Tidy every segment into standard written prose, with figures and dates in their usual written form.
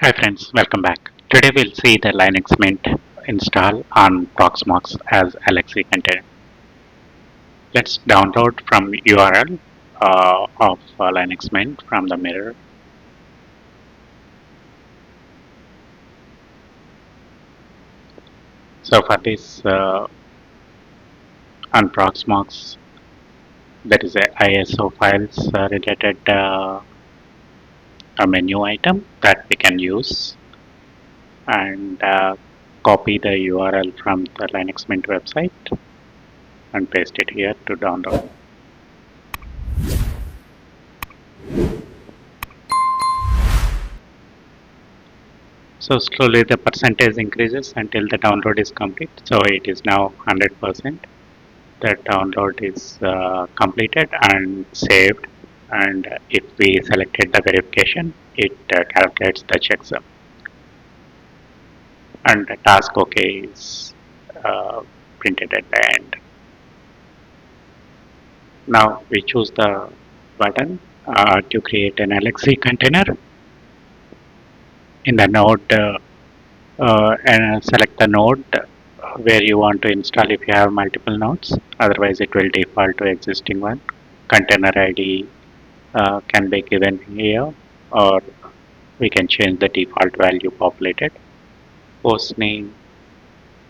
Hi friends, welcome back. Today we'll see the Linux Mint install on Proxmox as LXC container. Let's download from URL of Linux Mint from the mirror. So for this on Proxmox, there is a ISO files related a menu item that we can use and copy the URL from the Linux Mint website and paste it here to download. So slowly the percentage increases until the download is complete. So it is now 100%. The download is completed and saved. And if we selected the verification, it calculates the checksum. And the task OK is printed at the end. Now we choose the button to create an LXC container. In the node, and select the node where you want to install if you have multiple nodes. Otherwise it will default to existing one. Container ID can be given here, or we can change the default value populated. Host name,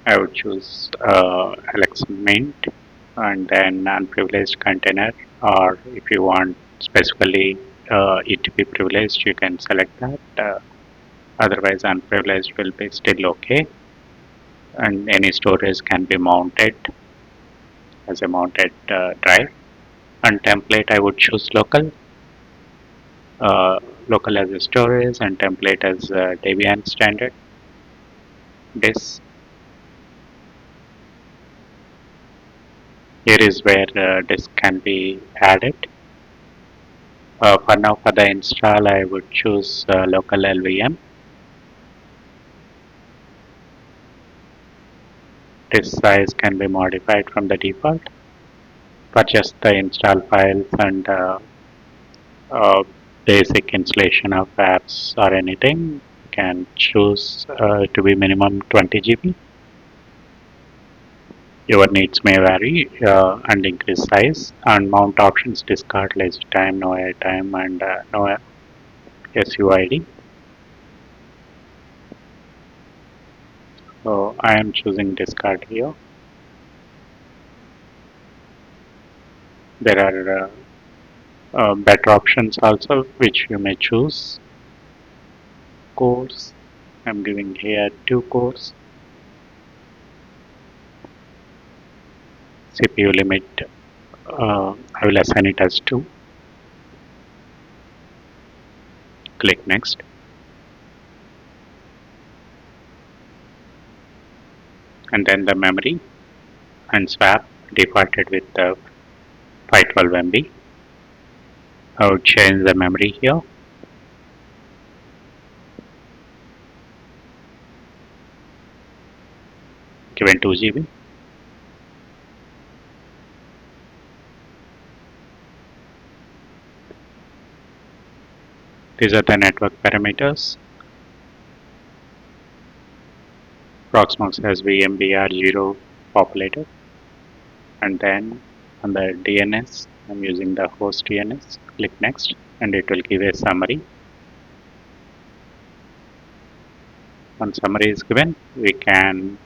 I would choose Alex Mint, and then unprivileged container, or if you want specifically it to be privileged, you can select that. Otherwise unprivileged will be still okay, and any storage can be mounted as a mounted drive. And template I would choose local, local as a storage, and template as Debian standard. This here is where disk can be added. For now, for the install, I would choose local LVM. Disk size can be modified from the default. For just the install files and basic installation of apps or anything, you can choose to be minimum 20 GB. Your needs may vary and increase size. And mount options, discard, lazy time, no airtime, and no SUID. So I am choosing discard here. There are better options also which you may choose. Cores, I'm giving here 2 cores. CPU limit, I will assign it as 2. Click next. And then the memory and swap defaulted with 512 MB. I would change the memory here. Given 2 GB. These are the network parameters. Proxmox has VMBR0 populated. And then on the DNS, I'm using the host DNS. Click next, and it will give a summary. Once summary is given, we can